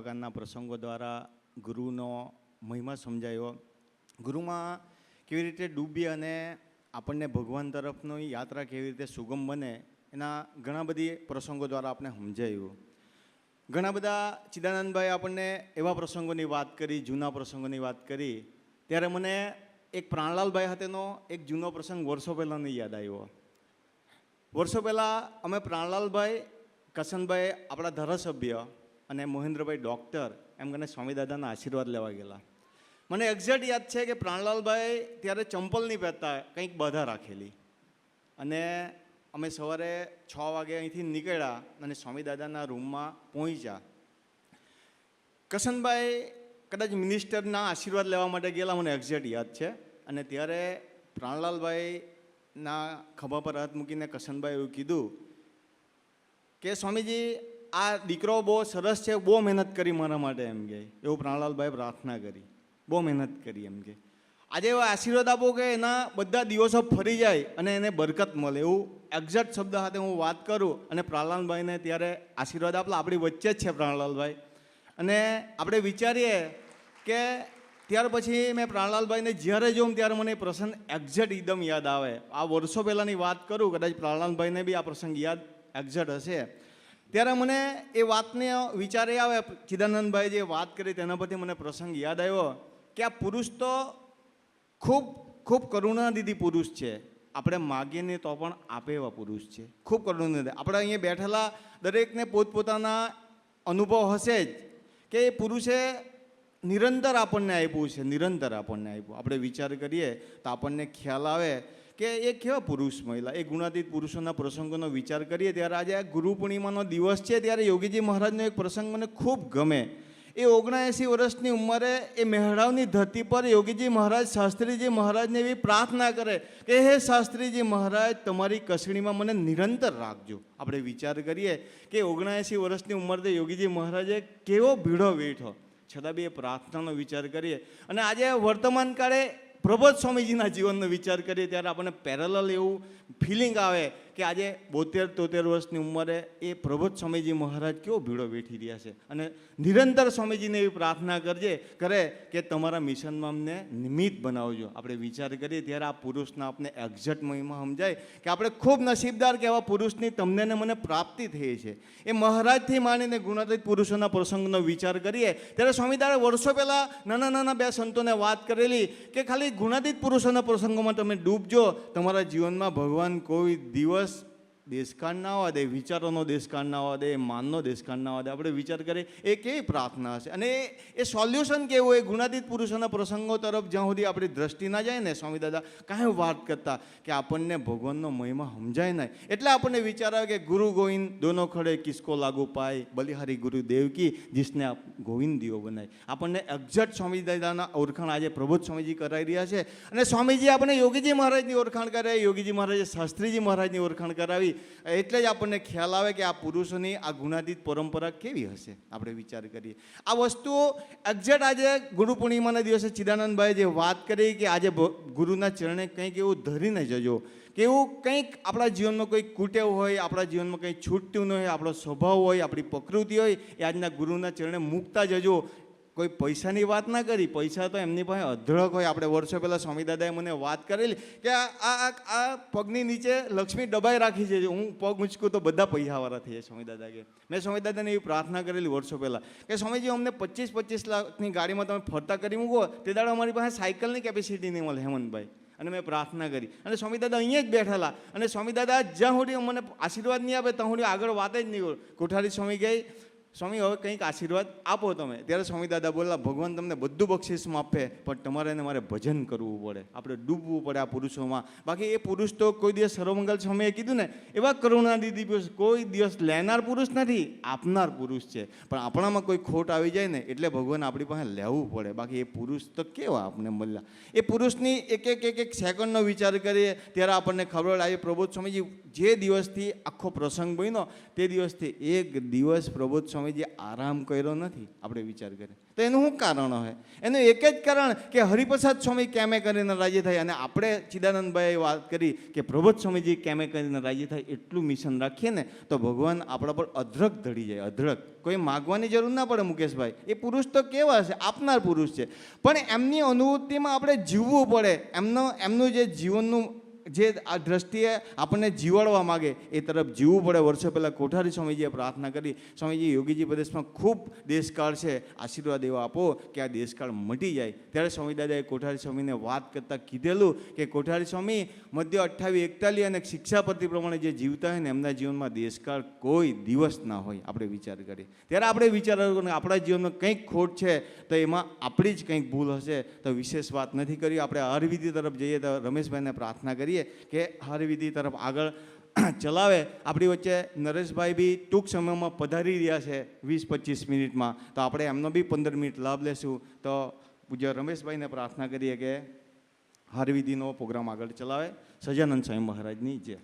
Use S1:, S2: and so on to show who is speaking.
S1: પ્રકારના પ્રસંગો દ્વારા ગુરુનો મહિમા સમજાયો. ગુરુમાં કેવી રીતે ડૂબી અને આપણને ભગવાન તરફની યાત્રા કેવી રીતે સુગમ બને એના ઘણા બધી પ્રસંગો દ્વારા આપણે સમજાયું. ઘણા બધા ચિદાનંદભાઈ આપણને એવા પ્રસંગોની વાત કરી, જૂના પ્રસંગોની વાત કરી. ત્યારે મને એક પ્રાણલાલભાઈ સાથેનો એક જૂનો પ્રસંગ વર્ષો પહેલાંનો યાદ આવ્યો. વર્ષો પહેલાં અમે પ્રાણલાલભાઈ, કસનભાઈ આપણા ધારાસભ્ય અને મહેન્દ્રભાઈ ડૉક્ટર એમ કરીને સ્વામીદાદાના આશીર્વાદ લેવા ગયેલા. મને એક્ઝેક્ટ યાદ છે કે પ્રાણલાલભાઈ ત્યારે ચંપલ નહીં પહેરતા, કંઈક બાધા રાખેલી. અને અમે સવારે 6 વાગે અહીંથી નીકળ્યા અને સ્વામીદાદાના રૂમમાં પહોંચ્યા. કસનભાઈ કદાચ મિનિસ્ટરના આશીર્વાદ લેવા માટે ગયેલા, મને એક્ઝેક્ટ યાદ છે. અને ત્યારે પ્રાણલાલભાઈના ખભા પર હાથ મૂકીને કસનભાઈ એવું કીધું કે સ્વામીજી આ દીકરો બહુ સરસ છે, બહુ મહેનત કરી મારા માટે એમ કહે. એવું પ્રાણલાલભાઈ પ્રાર્થના કરી, બહુ મહેનત કરી એમ કે. આજે એવા આશીર્વાદ આપો કે એના બધા દિવસો ફરી જાય અને એને બરકત મળે. એવું એક્ઝેક્ટ શબ્દ સાથે હું વાત કરું અને પ્રાણલાલભાઈને ત્યારે આશીર્વાદ આપલા. આપણી વચ્ચે જ છે પ્રાણલાલભાઈ. અને આપણે વિચારીએ કે ત્યાર પછી મેં પ્રાણલાલભાઈને જ્યારે જોઉં ત્યારે મને પ્રસંગ એક્ઝેક્ટ એકદમ યાદ આવે. આ વર્ષો પહેલાંની વાત કરું, કદાચ પ્રાણલાલભાઈને બી આ પ્રસંગ યાદ એક્ઝેક્ટ હશે. ત્યારે મને એ વાતને વિચારે આવે, ચિદાનંદભાઈ જે વાત કરી તેના પરથી મને પ્રસંગ યાદ આવ્યો કે આ પુરુષ તો ખૂબ ખૂબ કરુણાનિધિ પુરુષ છે. આપણે માગીએ ને તો પણ આપે એવા પુરુષ છે, ખૂબ કરુણાનિધિ. આપણે અહીંયા બેઠેલા દરેકને પોતપોતાના અનુભવ હશે જ કે એ પુરુષે નિરંતર આપણને આપ્યું છે, નિરંતર આપણને આપ્યું. આપણે વિચાર કરીએ તો આપણને ખ્યાલ આવે કે એ કેવા પુરુષ મહિલા, એ ગુણાતીત પુરુષોના પ્રસંગોનો વિચાર કરીએ ત્યારે આજે આ ગુરુ પૂર્ણિમાનો દિવસ છે ત્યારે યોગીજી મહારાજનો એક પ્રસંગ મને ખૂબ ગમે. એ 79 વર્ષની ઉંમરે એ મહેડાવની ધરતી પર યોગીજી મહારાજ શાસ્ત્રીજી મહારાજને એવી પ્રાર્થના કરે કે હે શાસ્ત્રીજી મહારાજ, તમારી કસણીમાં મને નિરંતર રાખજો. આપણે વિચાર કરીએ કે 79 વર્ષની ઉંમરે યોગીજી મહારાજે કેવો ભીડો વેઠો, છતાં બી એ પ્રાર્થનાનો વિચાર કરીએ. અને આજે વર્તમાન કાળે પ્રબોધ સ્વામીજીના જીવનનો વિચાર કરીએ ત્યારે આપણને પેરેલલ એવું ફિલિંગ આવે કે આજે 72-73 વર્ષની ઉંમરે એ પ્રબોધ સ્વામીજી મહારાજ કેવો ભીડો વેઠી રહ્યા છે. અને નિરંતર સ્વામીજીને એવી પ્રાર્થના કરે કે તમારા મિશનમાં અમને નિમિત્ત બનાવજો. આપણે વિચાર કરીએ ત્યારે આ પુરુષના આપણે એક્ઝેક્ટ મહિમા સમજાય કે આપણે ખૂબ નસીબદાર કે આવા પુરુષની તમને ને મને પ્રાપ્તિ થઈ છે. એ મહારાજથી માનીને ગુણાતીત પુરુષોના પ્રસંગનો વિચાર કરીએ ત્યારે સ્વામીદાદા વર્ષો પહેલાં નાના બે સંતોને વાત કરેલી કે ખાલી ગુણાતીત પુરુષોના પ્રસંગોમાં તમે ડૂબજો, તમારા જીવનમાં ભગવાન કોઈ દિવસ દેશકાળ ના આવવા દે, વિચારોનો દેશકાળ ના આવવા દે, માનનો દેશકાળ ના આવવા દે. આપણે વિચાર કરીએ એ કેવી પ્રાર્થના હશે. અને એ સોલ્યુશન કેવું એ ગુણાતીત પુરુષોના પ્રસંગો તરફ જ્યાં સુધી આપણી દ્રષ્ટિ ના જાય ને સ્વામીદાદા કાંઈ વાત કરતા કે આપણને ભગવાનનો મહિમા સમજાય નહીં. એટલે આપણને વિચાર આવે કે ગુરુ ગોવિંદ દોનો ખડે કિસકો લાગુ પાય, બલિહારી ગુરુદેવ કી જિસને ગોવિંદ દિયો બનાય. આપણને એક્ઝેક્ટ સ્વામીદાદાના ઓળખાણ આજે પ્રબોધ સ્વામીજી કરાવી રહ્યા છે. અને સ્વામીજી આપણે યોગીજી મહારાજની ઓળખાણ કરાવી, યોગીજી મહારાજે શાસ્ત્રીજી મહારાજની ઓળખાણ કરાવી. એટલે જ આપણને ખ્યાલ આવે કે આ પુરુષોની આ ગુણાતીત પરંપરા કેવી હશે. આપણે વિચાર કરીએ આ વસ્તુઓ એક્ઝેક્ટ આજે ગુરુ પૂર્ણિમાના દિવસે ચિદાનંદભાઈ જે વાત કરી કે આજે ગુરુના ચરણે કંઈક એવું ધરીને જજો કે એવું કંઈક આપણા જીવનમાં કોઈ કુટેવ હોય, આપણા જીવનમાં કંઈ છૂટતું ન હોય, આપણો સ્વભાવ હોય, આપણી પ્રકૃતિ હોય, એ આજના ગુરુના ચરણે મૂકતા જજો. કોઈ પૈસાની વાત ના કરી, પૈસા તો એમની પાસે અઢળક હોય. આપણે વર્ષો પહેલાં સ્વામીદાદાએ મને વાત કરેલી કે આ પગની નીચે લક્ષ્મી દબાઈ રાખી છે, હું પગ મૂચકું તો બધા પૈસાવાળા થઈ જાય. સ્વામીદાદા કે મેં સ્વામીદાદાને એવી પ્રાર્થના કરેલી વર્ષો પહેલાં કે સ્વામીજી અમને 25-25 લાખની ગાડીમાં તમે ફરતા કરી મૂકો, તે દાડો અમારી પાસે સાયકલની કેપેસિટી નહીં મળે હેમંતભાઈ. અને મેં પ્રાર્થના કરી અને સ્વામીદાદા અહીંયા જ બેઠેલા. અને સ્વામીદાદા જ્યાં સુધી મને આશીર્વાદ નહીં આપે ત્યાં સુધી આગળ વાત જ નહીં હોય. કોઠારી સ્વામી કહે સ્વામી હવે કંઈક આશીર્વાદ આપો તમે. ત્યારે સ્વામીદાદા બોલા ભગવાન તમને બધું બક્ષિસમાં આપે પણ તમારે એને મારે ભજન કરવું પડે, આપણે ડૂબવું પડે આ પુરુષોમાં. બાકી એ પુરુષ તો કોઈ દિવસ સર્વમંગલ સ્વામીએ કીધું ને એવા કરુણાનિધિ પુરુષ કોઈ દિવસ લેનાર પુરુષ નથી, આપનાર પુરુષ છે. પણ આપણામાં કોઈ ખોટ આવી જાય ને એટલે ભગવાન આપણી પાસે લેવું પડે. બાકી એ પુરુષ તો કેવા આપણને મળ્યા. એ પુરુષની એક સેકન્ડનો વિચાર કરીએ ત્યારે આપણને ખબર પડે. આજે પ્રબોધ સ્વામીજી જે દિવસથી આખો પ્રસંગ બન્યો તે દિવસથી એક દિવસ પ્રબોધ સ્વામી સ્વામીજી આરામ કર્યો નથી, આપણે વિચાર કરીએ તો એનું શું કારણ હોય? એનું એક જ કારણ કે હરિપ્રસાદ સ્વામી કેમે કરીને રાજી થાય. અને આપણે ચિદાનંદભાઈએ વાત કરી કે પ્રભુત સ્વામીજી કેમે કરીને રાજી થાય એટલું મિશન રાખીએ ને તો ભગવાન આપણા પર અધ્રક ધડી જાય, અધ્રક. કોઈ માગવાની જરૂર ના પડે મુકેશભાઈ, એ પુરુષ તો કેવા છે, આપનાર પુરુષ છે, પણ એમની અનુભૂતિમાં આપણે જીવવું પડે. એમનું જે જીવનનું જે આ દ્રષ્ટિએ આપણને જીવાડવા માગે એ તરફ જીવવું પડે. વર્ષો પહેલાં કોઠારી સ્વામીજીએ પ્રાર્થના કરી, સ્વામીજી યોગીજી પ્રદેશમાં ખૂબ દેશકાળ છે, આશીર્વાદ એવા આપો કે આ દેશકાળ મટી જાય. ત્યારે સ્વામી દાદાએ કોઠારી સ્વામીને વાત કરતાં કીધેલું કે કોઠારી સ્વામી મધ્ય 28-41 અને શિક્ષાપતિ પ્રમાણે જે જીવતા હોય ને એમના જીવનમાં દેશકાળ કોઈ દિવસ ના હોય. આપણે વિચાર કરીએ ત્યારે આપણે વિચાર આપણા જીવનમાં કંઈક ખોટ છે તો એમાં આપણી જ કંઈક ભૂલ હશે. તો વિશેષ વાત નથી કરી, આપણે હરવિધિ તરફ જઈએ તો રમેશભાઈને પ્રાર્થના કરીએ કે હરવિધિ તરફ આગળ ચલાવે. આપણી વચ્ચે નરેશભાઈ બી ટૂંક સમયમાં પધારી રહ્યા છે 20-25 મિનિટમાં, તો આપણે એમનો બી 15 મિનિટ લાભ લેશું. તો પૂજ્ય રમેશભાઈને પ્રાર્થના કરીએ કે હરવિધિનો પ્રોગ્રામ આગળ ચલાવે. સજાનંદ સ્વામી મહારાજની જય.